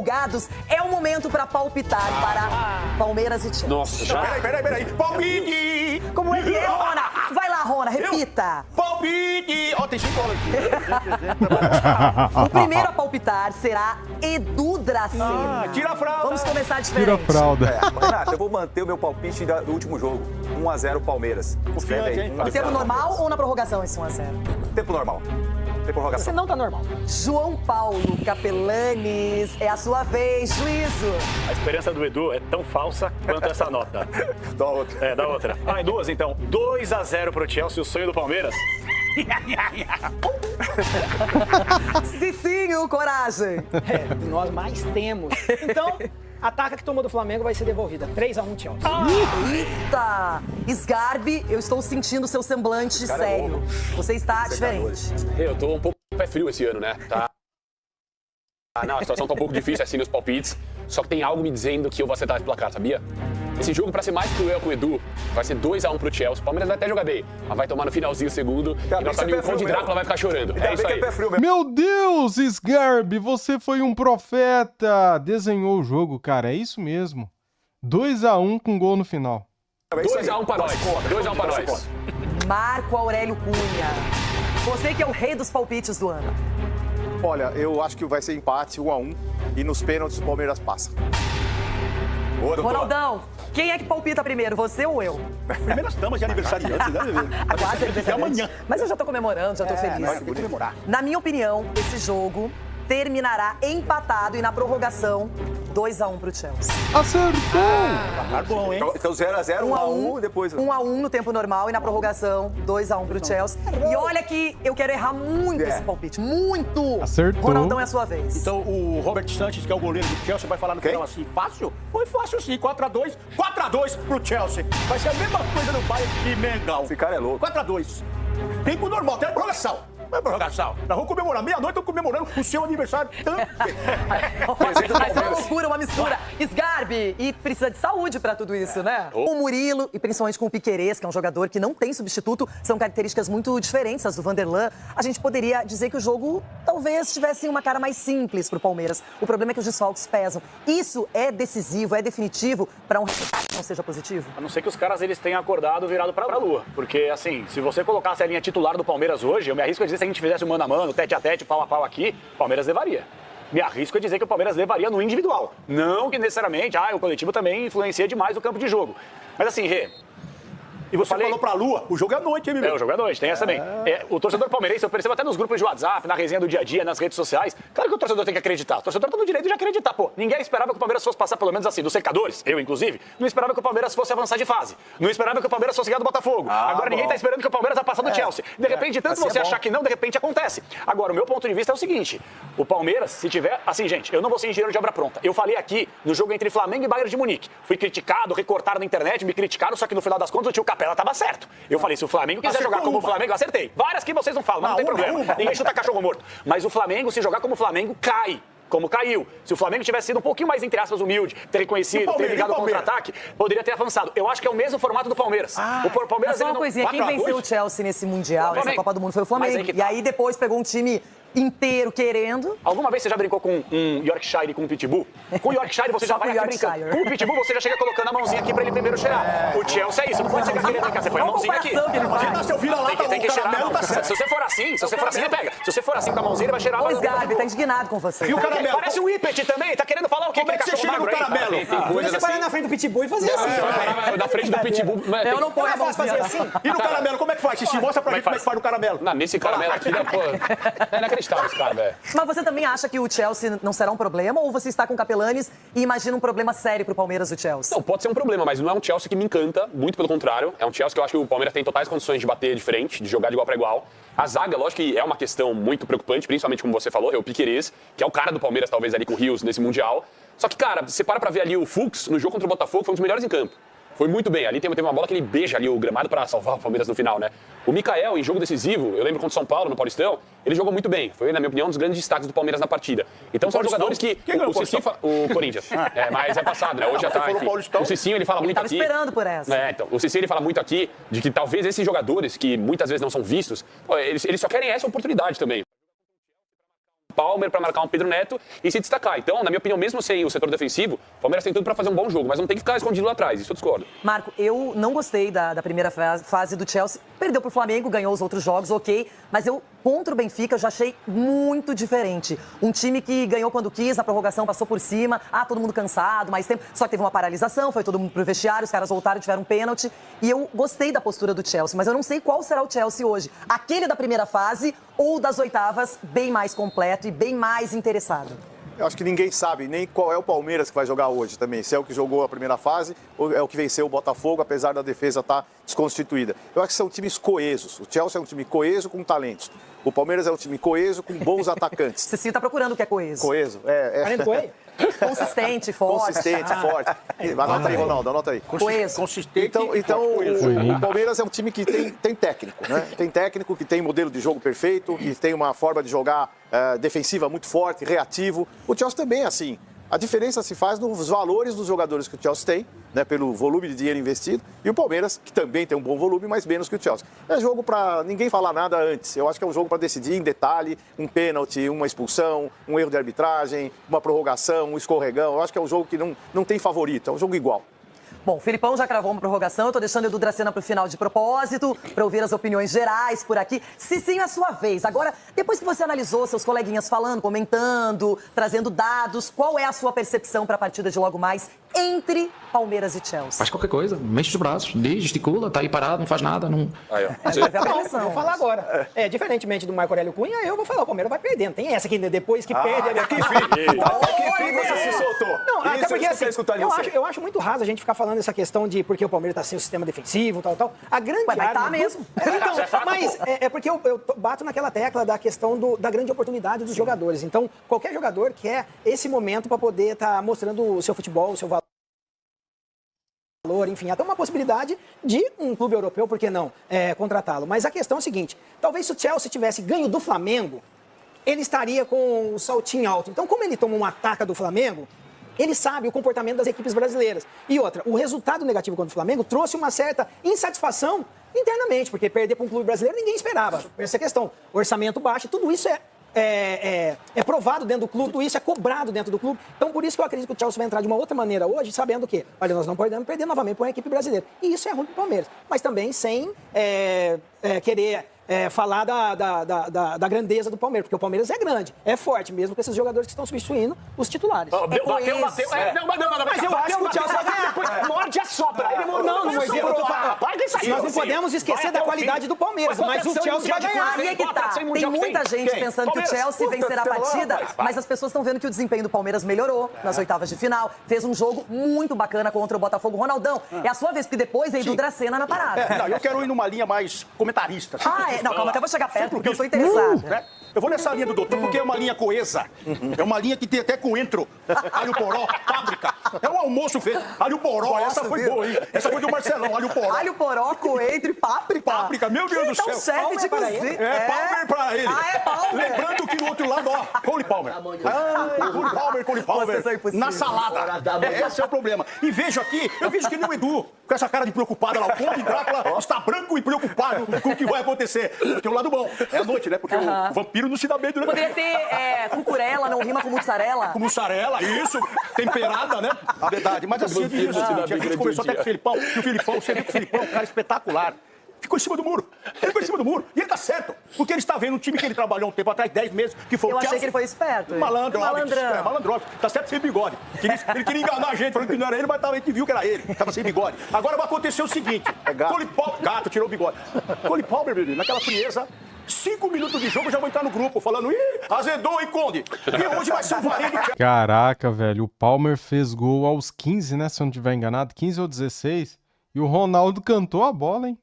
empolgados, é o momento para palpitar para Palmeiras e Chelsea. Nossa, já. Peraí. Palpite! Como é que é, Rona? Vai lá, Rona, repita. Palpite! Ó, tem 5 bolas O primeiro a palpitar será Edu Dracena. Tira a fralda! Vamos começar Tira a diferente. fralda. Renato, eu vou manter o meu palpite do último jogo. 1x0 Palmeiras. Confiante, Escreve aí, hein? 1 a No 0 tempo normal Palmeiras. ou na prorrogação esse 1x0? Tempo normal. Tem prorrogação. Você não tá normal. João Paulo Capelanes, é a sua vez, juízo. A esperança do Edu é tão falsa quanto essa nota. Dá outra. É, dá outra. Em duas, então. 2-0 pro Chelsea, o sonho do Palmeiras. Cicinho, coragem. Nós mais temos. Então, a taca que tomou do Flamengo vai ser devolvida. 3-1 Chelsea. Eita! Sgarbi, eu estou sentindo seu semblante cara é sério. louco. Você está diferente. Eu tô um pouco pé frio esse ano, né? Não, a situação tá um pouco difícil assim nos palpites. Só que tem algo me dizendo que eu vou acertar esse placar, sabia? Esse jogo, pra ser mais cruel com o Edu, vai ser 2x1 pro Chelsea. O Palmeiras vai até jogar bem, mas vai tomar no finalzinho o segundo. E nosso amigo Conde Drácula vai ficar chorando. É isso aí. Meu Deus, Sgarbi, você foi um profeta. Desenhou o jogo, cara, é isso mesmo. 2x1 com gol no final. 2x1 pra nós. 2x1 pra nós. Marco Aurélio Cunha. Você que é o rei dos palpites do ano. Olha, eu acho que vai ser empate, 1x1. E nos pênaltis o Palmeiras passa. Boa, doutor. Ronaldão, quem é que palpita primeiro, você ou eu? Primeiras damas de aniversariantes, né, bebê? Quase Até amanhã. Mas eu já tô comemorando, já tô feliz. Tem que comemorar. Na minha opinião, esse jogo terminará empatado e na prorrogação 2x1 pro Chelsea. Acertou! Tá bom, hein? Então 0x0, 1x1, depois... 1x1 no tempo normal e na prorrogação 2x1 pro Chelsea. E olha que eu quero errar muito esse palpite, muito! Acertou. Ronaldão, é a sua vez. Então o Robert Sanches, que é o goleiro do Chelsea, vai falar no final assim, fácil? Foi fácil sim, 4x2 pro Chelsea. Vai ser a mesma coisa no Bayern e Mengão. Esse cara é louco. 4x2. Tempo normal, tem a prorrogação. Não é prorrogação. Nós vamos comemorar. Meia-noite eu tô comemorando o seu aniversário também. Mas é uma loucura, uma mistura. Sgarbi, e precisa de saúde pra tudo isso, né? O Murilo, e principalmente com o Piquerez, que é um jogador que não tem substituto, são características muito diferentes as do Vanderlan. A gente poderia dizer que o jogo talvez tivesse uma cara mais simples pro Palmeiras. O problema é que os desfalques pesam. Isso é decisivo, é definitivo pra um resultado que não seja positivo? A não ser que os caras eles tenham acordado virado pra lua. Porque, assim, se você colocasse a linha titular do Palmeiras hoje, eu me arrisco a dizer se a gente fizesse o mano a mano, tete a tete, pau a pau aqui, o Palmeiras levaria. Me arrisco a dizer que o Palmeiras levaria no individual. Não que necessariamente, o coletivo também influencia demais o campo de jogo. Mas assim, Rê... E você falou pra lua, o jogo é à noite, hein, meu? O jogo é à noite, tem essa também. O torcedor palmeirense, eu percebo até nos grupos de WhatsApp, na resenha do dia a dia, nas redes sociais. Claro que o torcedor tem que acreditar. O torcedor tá no direito de acreditar, pô. Ninguém esperava que o Palmeiras fosse passar, pelo menos assim, dos secadores, eu inclusive, não esperava que o Palmeiras fosse avançar de fase. Não esperava que o Palmeiras fosse ganhar do Botafogo. Agora ninguém tá esperando que o Palmeiras vai passar do Chelsea. De repente, tanto você achar que não, de repente acontece. Agora, o meu ponto de vista é o seguinte: o Palmeiras, se tiver. Assim, gente, eu não vou ser engenheiro de obra pronta. Eu falei aqui no jogo entre Flamengo e Bayern de Munique. Fui criticado, recortado na internet, me criticaram, só que no final das contas o tio Capela tava certo. Eu falei, se o Flamengo quiser jogar como o Flamengo, eu acertei. Várias que vocês não falam, mas não tem problema. Ninguém chuta cachorro morto. Mas o Flamengo, se jogar como o Flamengo, cai. Como caiu. Se o Flamengo tivesse sido um pouquinho mais, entre aspas, humilde, ter reconhecido, ter ligado o contra-ataque, poderia ter avançado. Eu acho que é o mesmo formato do Palmeiras. O Palmeiras, Só uma coisinha, quem venceu o Chelsea nesse Mundial, nessa Copa do Mundo, foi o Flamengo. E aí depois pegou um time inteiro querendo. Alguma vez você já brincou com um Yorkshire e com um Pitbull? Com o Yorkshire você já vai aqui brincando. Com o Pitbull você já chega colocando a mãozinha aqui pra ele primeiro cheirar. O Chelsea é isso, não pode chegar querendo brincar, você põe a mãozinha aqui. Tem que cheirar. Se você for assim, ele pega. Se você for assim com a mãozinha, ele vai cheirar. O Sgarbi tá indignado com você. E o caramelo? Parece um Whippet também, tá querendo falar o quê? Como é que você cheira no caramelo? Você parar na frente do Pitbull e fazer assim. Na frente do Pitbull. Eu não ponho a mãozinha assim. E no caramelo, como é que faz, Xixi? Mostra pra gente como é que faz no caramelo. Não, nesse caramelo aqui, pô, é inacreditável esse cara, velho. Mas você também acha que o Chelsea não será um problema? Ou você está com o Capelanes e imagina um problema sério pro Palmeiras do Chelsea? Não, pode ser um problema, mas não é um Chelsea que me encanta, muito pelo contrário. É um Chelsea que eu acho que o Palmeiras tem totais condições de bater de frente, de jogar de igual para igual. A zaga, lógico que é uma questão muito preocupante, principalmente como você falou, é o Piquerez, que é o cara do Palmeiras, talvez, ali com o Rios nesse Mundial. Só que, cara, você para pra ver ali o Fux, no jogo contra o Botafogo, foi um dos melhores em campo. Foi muito bem. Ali teve uma bola que ele beija ali o gramado para salvar o Palmeiras no final, né? O Mikael, em jogo decisivo, eu lembro contra o São Paulo, no Paulistão, ele jogou muito bem. Foi, na minha opinião, um dos grandes destaques do Palmeiras na partida. Então são jogadores que... O Cicinho, o Corinthians. Mas é passado, né? Hoje já tá aqui. O Cicinho, ele fala muito aqui... Ele tava esperando por essa. Então, o Cicinho, ele fala muito aqui de que talvez esses jogadores, que muitas vezes não são vistos, eles só querem essa oportunidade também. Palmer, para marcar um Pedro Neto e se destacar. Então, na minha opinião, mesmo sem o setor defensivo, o Palmeiras tem tudo para fazer um bom jogo, mas não tem que ficar escondido lá atrás, isso eu discordo. Marco, eu não gostei da primeira fase do Chelsea. Perdeu pro Flamengo, ganhou os outros jogos, ok. Mas eu, contra o Benfica, eu já achei muito diferente. Um time que ganhou quando quis, na prorrogação passou por cima. Todo mundo cansado, mais tempo. Só que teve uma paralisação, foi todo mundo pro vestiário, os caras voltaram, tiveram um pênalti. E eu gostei da postura do Chelsea, mas eu não sei qual será o Chelsea hoje. Aquele da primeira fase ou das oitavas, bem mais completo e bem mais interessado. Eu acho que ninguém sabe nem qual é o Palmeiras que vai jogar hoje também. Se é o que jogou a primeira fase ou é o que venceu o Botafogo, apesar da defesa estar desconstituída. Eu acho que são times coesos. O Chelsea é um time coeso com talentos. O Palmeiras é um time coeso com bons atacantes. Cicinho tá procurando o que é coeso. Coeso? Consistente, forte. Consistente, forte. Anota aí, Ronaldo, anota aí. Coeso. Consistente. Então o Palmeiras é um time que tem técnico, né? Tem técnico que tem modelo de jogo perfeito, que tem uma forma de jogar defensiva muito forte, reativo. O Chelsea também é assim. A diferença se faz nos valores dos jogadores que o Chelsea tem, né, pelo volume de dinheiro investido, e o Palmeiras, que também tem um bom volume, mas menos que o Chelsea. É jogo para ninguém falar nada antes. Eu acho que é um jogo para decidir em detalhe, um pênalti, uma expulsão, um erro de arbitragem, uma prorrogação, um escorregão. Eu acho que é um jogo que não tem favorito, é um jogo igual. Bom, o Filipão já cravou uma prorrogação, eu tô deixando o Edu Dracena pro final de propósito, para ouvir as opiniões gerais por aqui. Cicinho, é a sua vez. Agora, depois que você analisou seus coleguinhas falando, comentando, trazendo dados, qual é a sua percepção para a partida de logo mais entre Palmeiras e Chelsea? Faz qualquer coisa, mexe os braços, gesticula, tá aí parado, não faz nada, não... Aí, ó. Vou falar agora. Diferentemente do Marco Aurélio Cunha, eu vou falar, o Palmeiras vai perdendo. Tem essa aqui, depois que perde... Que fim você se soltou. Não, até porque assim, você. eu acho muito raso a gente ficar falando essa questão de porque o Palmeiras tá sem o sistema defensivo, tal. A grande Mas arma... tá mesmo. Então, mas é porque eu bato naquela tecla da questão da grande oportunidade dos jogadores. Então, qualquer jogador quer esse momento para poder estar mostrando o seu futebol, o seu valor, enfim, até uma possibilidade de um clube europeu, por que não, contratá-lo. Mas a questão é a seguinte, talvez se o Chelsea tivesse ganho do Flamengo, ele estaria com o saltinho alto. Então, como ele toma um ataque do Flamengo, ele sabe o comportamento das equipes brasileiras. E outra, o resultado negativo contra o Flamengo trouxe uma certa insatisfação internamente, porque perder para um clube brasileiro ninguém esperava. Essa questão, orçamento baixo, tudo isso é provado dentro do clube, tudo isso é cobrado dentro do clube. Então, por isso que eu acredito que o Chelsea vai entrar de uma outra maneira hoje, sabendo que, olha, nós não podemos perder novamente para uma equipe brasileira. E isso é ruim para o Palmeiras. Mas também sem querer falar da grandeza do Palmeiras, porque o Palmeiras é grande, é forte, mesmo com esses jogadores que estão substituindo os titulares. Bateu. Mas eu acho que o Chelsea vai ganhar. Morde a sopra. Não, mas eu tô falando. Nós não podemos esquecer da qualidade do Palmeiras, mas o Chelsea vai ganhar. Aí é que tá. Tem muita gente pensando que o Chelsea vencerá a partida, mas as pessoas estão vendo que o desempenho do Palmeiras melhorou nas oitavas de final. Fez um jogo muito bacana contra o Botafogo. Ronaldão, é a sua vez, porque depois é Edu Dracena na parada. Eu quero ir numa linha mais comentarista. Não, calma, até vou chegar perto, porque eu tô interessado. Né? Eu vou nessa linha do doutor, porque é uma linha coesa. É uma linha que tem até coentro, alho poró, páprica. É um almoço feito. Alho poró, essa foi boa, hein? Essa foi do Marcelão, alho poró. Alho poró, coentro e páprica. Páprica, meu Deus do céu. Então, chefe de cozinha. Palmer pra ele. É Palmer. Lembrando que do outro lado, Cole Palmer. Cole Palmer. Na salada. Esse é o problema. E vejo que nem o Edu, com essa cara de preocupado lá, o Conde Drácula está branco e preocupado com o que vai acontecer. Tem um lado bom. É a noite, né? Porque o vampiro não se dá bem durante... Poderia ter cucurella, não rima com mussarela. Com mussarela, isso. Temperada, né? A verdade. Mas assim, a gente conversou até com o Filipão. E o Filipão, você viu que o Filipão é um cara espetacular. Ficou em cima do muro. Ele ficou em cima do muro. E ele tá certo. Porque ele está vendo um time que ele trabalhou um tempo atrás, 10 meses, que foi o Chelsea. Eu achei que ele foi esperto. Malandrão. Tá certo sem bigode. Ele queria enganar a gente, falando que não era ele, mas a gente viu que era ele. Tava sem bigode. Agora vai acontecer o seguinte. Gato tirou o bigode. Cole Palmer, meu Deus, naquela frieza... 5 minutos de jogo, já vou entrar no grupo falando, azedou, hein, Conde? E hoje vai ser um varinho do... Caraca, velho, o Palmer fez gol aos 15, né, se eu não estiver enganado, 15 ou 16, e o Ronaldo cantou a bola, hein?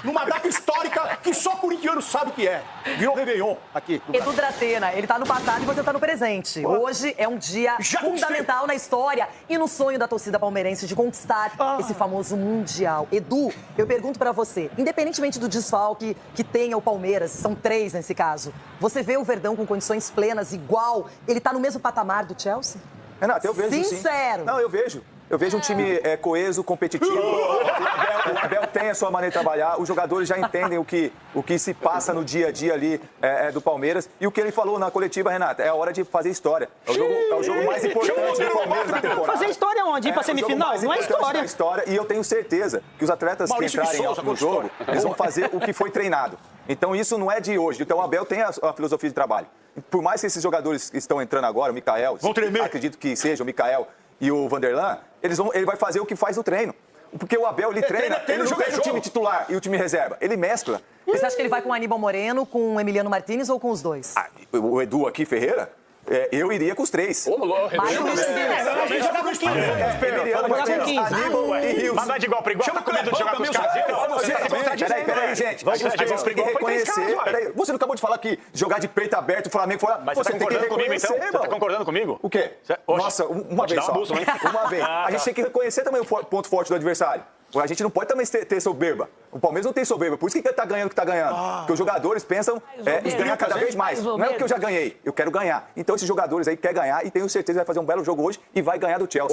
Numa data histórica que só corintiano sabe o que é. Virou Réveillon aqui. Edu Dracena, ele tá no passado e você tá no presente. Hoje é um dia fundamental na história e no sonho da torcida palmeirense de conquistar esse famoso Mundial. Edu, eu pergunto pra você, independentemente do desfalque que tenha o Palmeiras, são 3 nesse caso, você vê o Verdão com condições plenas igual? Ele tá no mesmo patamar do Chelsea? Renato, eu vejo Sincero. Sim. Não, eu vejo. Eu vejo um time coeso, competitivo. O Abel tem a sua maneira de trabalhar. Os jogadores já entendem o que se passa no dia a dia ali do Palmeiras. E o que ele falou na coletiva, Renata, é a hora de fazer história. É o jogo mais importante do Palmeiras na temporada. Fazer história onde? Ir pra semifinal? Não é história. E eu tenho certeza que os atletas que entrarem alto no jogo, eles vão fazer o que foi treinado. Então isso não é de hoje. Então o Abel tem a filosofia de trabalho. Por mais que esses jogadores que estão entrando agora, o Mikael, acredito que seja o Mikael e o Vanderlan, ele vai fazer o que faz no treino. Porque o Abel, ele treina, ele não treina o time titular e o time reserva. Ele mescla. Você acha que ele vai com o Aníbal Moreno, com o Emiliano Martínez ou com os dois? O Edu aqui, Ferreira, eu iria com os três. Mais o Luiz Deus. Ele jogar com 15. Emiliano Martínez, Aníbal e Rios. Mas não é de igual para igual? Tá com medo de jogar com os caras? Peraí, gente. A gente tem que reconhecer. Você não acabou de falar que jogar de peito aberto, o Flamengo fora. Mas você tá concordando comigo, então? Você tá concordando comigo? O quê? Nossa, uma vez só. Uma vez. A gente tem que reconhecer também o ponto forte do adversário. A gente não pode também ter soberba. O Palmeiras não tem soberba. Por isso que ele tá ganhando o que tá ganhando. Porque os jogadores pensam em ganhar cada vez mais. Não é porque eu já ganhei, eu quero ganhar. Então esses jogadores aí querem ganhar e tenho certeza que vai fazer um belo jogo hoje e vai ganhar do Chelsea.